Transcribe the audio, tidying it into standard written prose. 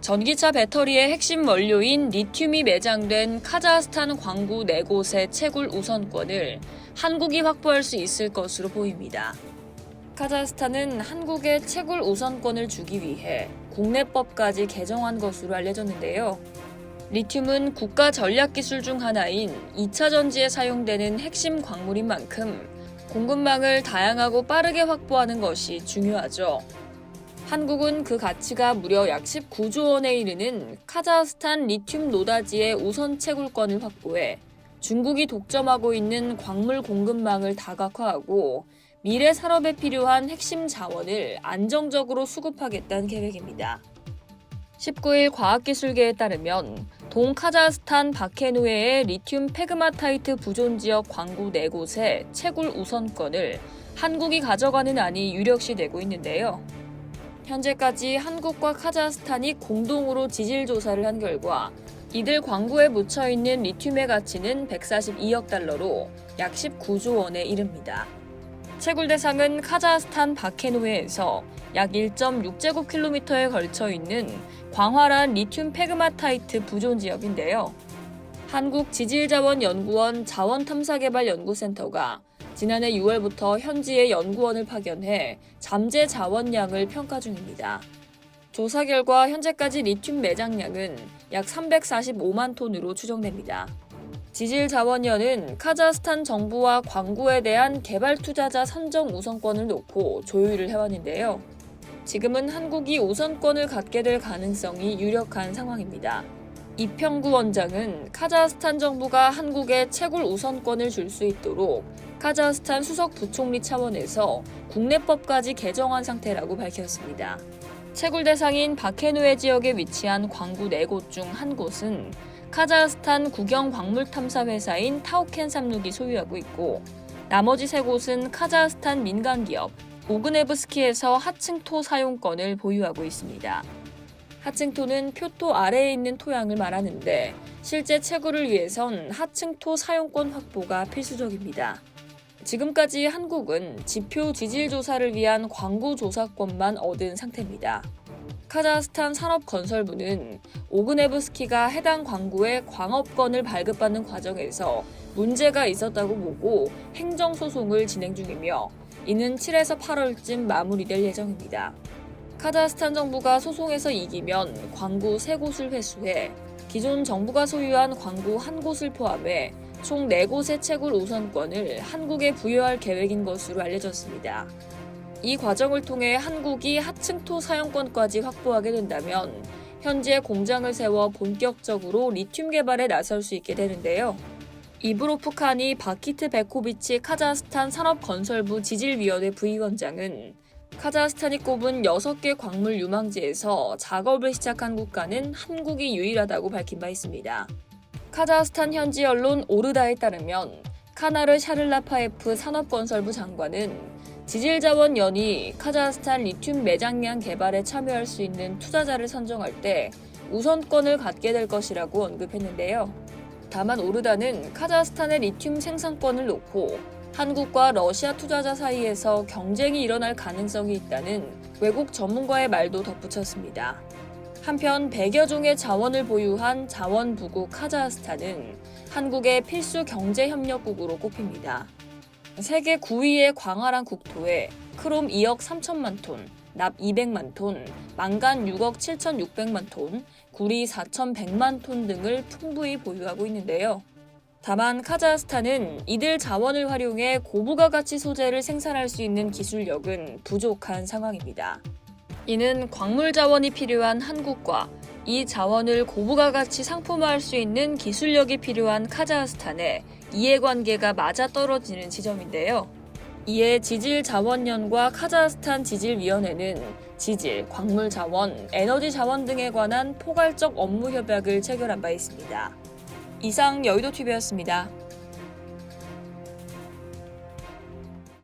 전기차 배터리의 핵심 원료인 리튬이 매장된 카자흐스탄 광구 4곳의 채굴 우선권을 한국이 확보할 수 있을 것으로 보입니다. 카자흐스탄은 한국에 채굴 우선권을 주기 위해 국내법까지 개정한 것으로 알려졌는데요. 리튬은 국가 전략 기술 중 하나인 2차 전지에 사용되는 핵심 광물인 만큼 공급망을 다양하고 빠르게 확보하는 것이 중요하죠. 한국은 그 가치가 무려 약 19조 원에 이르는 카자흐스탄 리튬 노다지의 우선 채굴권을 확보해 중국이 독점하고 있는 광물 공급망을 다각화하고 미래 산업에 필요한 핵심 자원을 안정적으로 수급하겠다는 계획입니다. 19일 과학기술계에 따르면 동카자흐스탄 바케누에의 리튬 페그마타이트 부존 지역 광구 4곳의 채굴 우선권을 한국이 가져가는 안이 유력시되고 있는데요. 현재까지 한국과 카자흐스탄이 공동으로 지질 조사를 한 결과 이들 광구에 묻혀있는 리튬의 가치는 142억 달러로 약 19조 원에 이릅니다. 채굴 대상은 카자흐스탄 바케누에에서 약 1.6제곱킬로미터에 걸쳐 있는 광활한 리튬 페그마타이트 부존 지역인데요. 한국지질자원연구원 자원탐사개발연구센터가 지난해 6월부터 현지에 연구원을 파견해 잠재 자원량을 평가 중입니다. 조사 결과 현재까지 리튬 매장량은 약 345만 톤으로 추정됩니다. 지질자원연은 카자흐스탄 정부와 광구에 대한 개발 투자자 선정 우선권을 놓고 조율을 해왔는데요. 지금은 한국이 우선권을 갖게 될 가능성이 유력한 상황입니다. 이평구 원장은 카자흐스탄 정부가 한국에 채굴 우선권을 줄 수 있도록 카자흐스탄 수석 부총리 차원에서 국내법까지 개정한 상태라고 밝혔습니다. 채굴 대상인 바케누에 지역에 위치한 광구 4곳 중 한 곳은 카자흐스탄 국영 광물 탐사 회사인 타오켄 삼육이 소유하고 있고 나머지 3곳은 카자흐스탄 민간 기업 오그네브스키에서 하층토 사용권을 보유하고 있습니다. 하층토는 표토 아래에 있는 토양을 말하는데 실제 채굴을 위해선 하층토 사용권 확보가 필수적입니다. 지금까지 한국은 지표 지질 조사를 위한 광구 조사권만 얻은 상태입니다. 카자흐스탄 산업건설부는 오그네브스키가 해당 광구의 광업권을 발급받는 과정에서 문제가 있었다고 보고 행정소송을 진행 중이며 이는 7에서 8월쯤 마무리될 예정입니다. 카자흐스탄 정부가 소송에서 이기면 광구 3곳을 회수해 기존 정부가 소유한 광구 1곳을 포함해 총 4곳의 채굴 우선권을 한국에 부여할 계획인 것으로 알려졌습니다. 이 과정을 통해 한국이 하층토 사용권까지 확보하게 된다면 현지에 공장을 세워 본격적으로 리튬 개발에 나설 수 있게 되는데요. 이브로프카니 바키트 베코비치 카자흐스탄 산업건설부 지질위원회 부위원장은 카자흐스탄이 꼽은 6개 광물 유망지에서 작업을 시작한 국가는 한국이 유일하다고 밝힌 바 있습니다. 카자흐스탄 현지 언론 오르다에 따르면 카나르 샤를라파예프 산업건설부 장관은 지질자원연이 카자흐스탄 리튬 매장량 개발에 참여할 수 있는 투자자를 선정할 때 우선권을 갖게 될 것이라고 언급했는데요. 다만 오르다는 카자흐스탄의 리튬 생산권을 놓고 한국과 러시아 투자자 사이에서 경쟁이 일어날 가능성이 있다는 외국 전문가의 말도 덧붙였습니다. 한편 100여 종의 자원을 보유한 자원부국 카자흐스탄은 한국의 필수 경제협력국으로 꼽힙니다. 세계 9위의 광활한 국토에 크롬 2억 3천만 톤, 납 200만 톤, 망간 6억 7,600만 톤, 구리 4,100만 톤 등을 풍부히 보유하고 있는데요. 다만 카자흐스탄은 이들 자원을 활용해 고부가 가치 소재를 생산할 수 있는 기술력은 부족한 상황입니다. 이는 광물 자원이 필요한 한국과 이 자원을 고부가 가치 상품화할 수 있는 기술력이 필요한 카자흐스탄의 이해관계가 맞아떨어지는 지점인데요. 이에 지질자원연과 카자흐스탄 지질위원회는 지질, 광물 자원, 에너지 자원 등에 관한 포괄적 업무 협약을 체결한 바 있습니다. 이상 여의도TV였습니다.